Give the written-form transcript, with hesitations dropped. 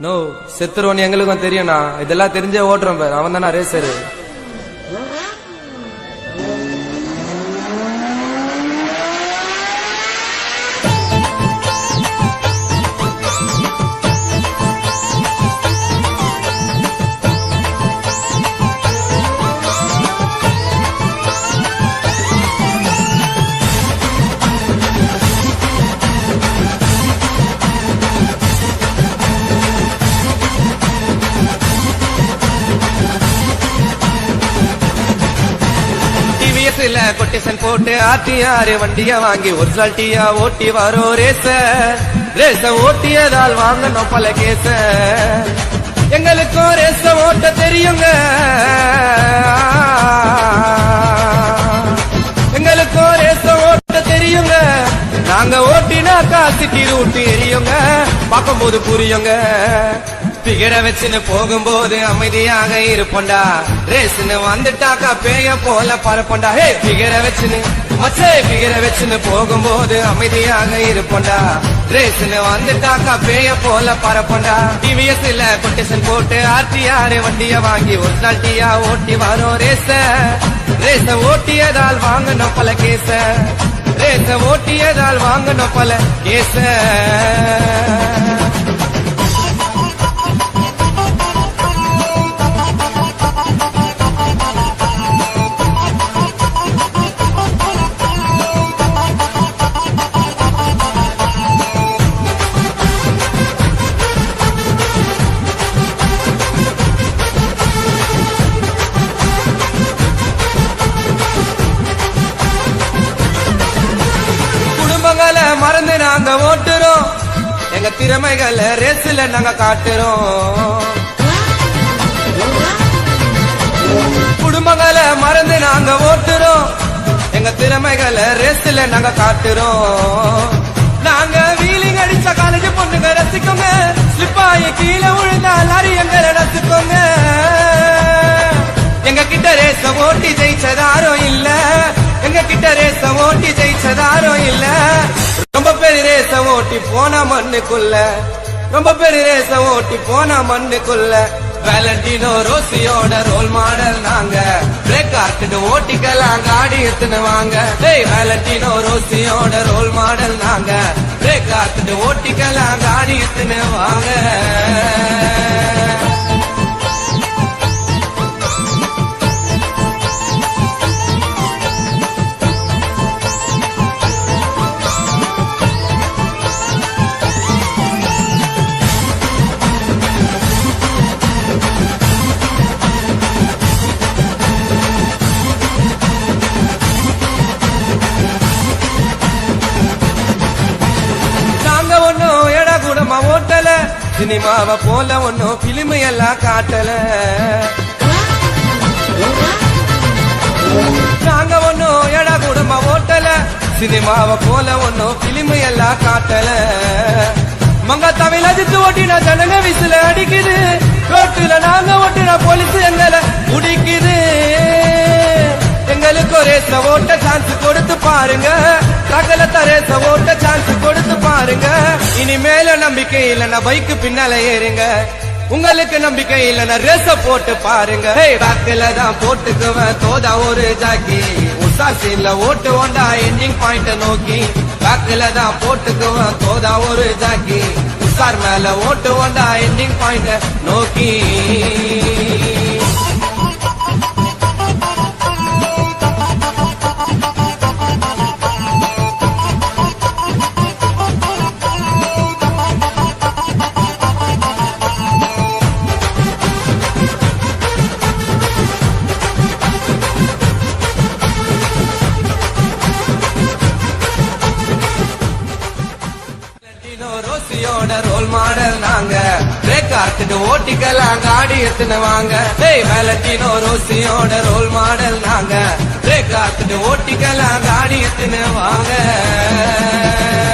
No செத்துருவோன்னு எங்களுக்கும் தெரியும்ண்ணா. இதெல்லாம் தெரிஞ்சே ஓட்டுறோம் பேர். அவன் தானே ரேசரு. கொட்டேஷன் போட்டு ஆர்டிஆர் வண்டிய வாங்கி ஒரிஜினல் டீயா ஓட்டி வரோம் ரேச ஓட்டியதால் வாங்கணும் பல கேச. எங்களுக்கும் ரேச ஓட்ட தெரியுங்க, எங்களுக்கும் ரேச ஓட்ட தெரியுங்க. நாங்க ஓட்டினாக்கா சிட்டி ரூட்டு எரியுங்க, பார்க்கும் போது புரியுங்க. பிகர வச்சுன்னு போகும்போது அமைதியாக இருப்போண்டா, ரேஸ்ன்னு வந்துட்டாக்கா பேய போல பரப்போண்டா. ஹே பிகர வச்சுன்னு மச்சே பிகர வச்சுன்னு போகும்போது அமைதியாக இருப்போண்டா, ரேஸ்ன்னு வந்துட்டாக்கா பேய போல பரப்போண்டா. டிவிஎஸ்ல கொட்டேஷன் போட்டு ஆர்டிஆர் வண்டிய வாங்கி ஒரிஜினல் டீயா ஓட்டி வரோம் ரேச ஓட்டியதால் வாங்கணும் பல கேச. ரேச ஓட்டியதால் வாங்கணும் பல கேச. மறந்து நாங்க ஓட்டுறோம், எங்க திறமைகளை ரேஸ்ல நாங்க காட்டுறோம். குடும்பங்களை மறந்து நாங்க ஓட்டுறோம், எங்க திறமைகளை ரேஸ்ல நாங்க காட்டுறோம். நாங்க வீலிங் அடிச்ச காலேஜ் பொண்ணுங்க ரசிக்கோங்க, ஸ்லிப்பாயி கீழே விழுந்தா லாரி எங்களை ரசிக்கோங்க. எங்க கிட்ட ரேச ஓட்டி ஜெயிச்சதாரோ இல்ல, எங்க கிட்ட ரேச ஓட்டி ஜெயிச்சதாரோ இல்ல. ரொம்ப பேரு ரேச ஓட்டி போன மண்ணுக்குள்ள, ரொம்ப பேரு ரேச ஓட்டி போன மண்ணுக்குள்ள. வேலண்டினோ ரோசியோட ரோல் மாடல் நாங்க, பிரேக் ஆர்ட்டு ஓட்டிக்கலாம் காடி எத்துன்னு வாங்க. வேலண்டினோ ரோசியோட ரோல் மாடல் நாங்க, பிரேக் ஆர்ட்டு ஓட்டிக்கலாம் காடி எத்துன்னு வாங்க. ஓட்டல சினிமாவை போல ஒன்னும் பிலிம் எல்லாம் காட்டல. நாங்க ஒன்னும் எடா குடும்ப ஓட்டல, சினிமாவை போல ஒன்னும் பிலிம் எல்லாம் காட்டல. மங்க தமிழ் அஜித்து ஓட்டின ஜனங்க விசில அடிக்குது, ரோட்டுல நாங்க ஓட்டின போலீஸ் எங்களை முடிக்குது. எங்களுக்கு ரேச ஓட்ட சான்ஸ் கொடுத்து பாருங்க, சகலத்த ரேச ஓட்ட சான்ஸ் கொடுத்து பாருங்க. இனிமேல நம்பிக்கை இல்லைன்னா பைக்கு பின்னால ஏறுங்க, உங்களுக்கு நம்பிக்கை இல்லைன்னா ரேச போட்டு பாருங்க. பேக்கில தான் போட்டுக்குவேன் தோதா ஒரு ஜாக்கி, உசாசில ஓட்டு ஓண்டா எண்டிங் பாயிண்ட் நோக்கி. பேக்கில தான் போட்டுக்குவேன் தோதா ஒரு ஜாக்கி, உசார் மேல ஓட்டு ஓண்டா எண்டிங் பாயிண்ட் நோக்கி. ரோசியோட ரோல் மாடல் நாங்க, பிரேக் ஆர்ட்டு ஓட்டிக்கலாம் காடி எத்துன்னு வாங்க. வேலண்டினோ ரோசியோட ரோல் மாடல் நாங்க, பிரேக் ஆர்ட்டு ஓட்டிக்கலாம் காடி எத்துன்னு வாங்க.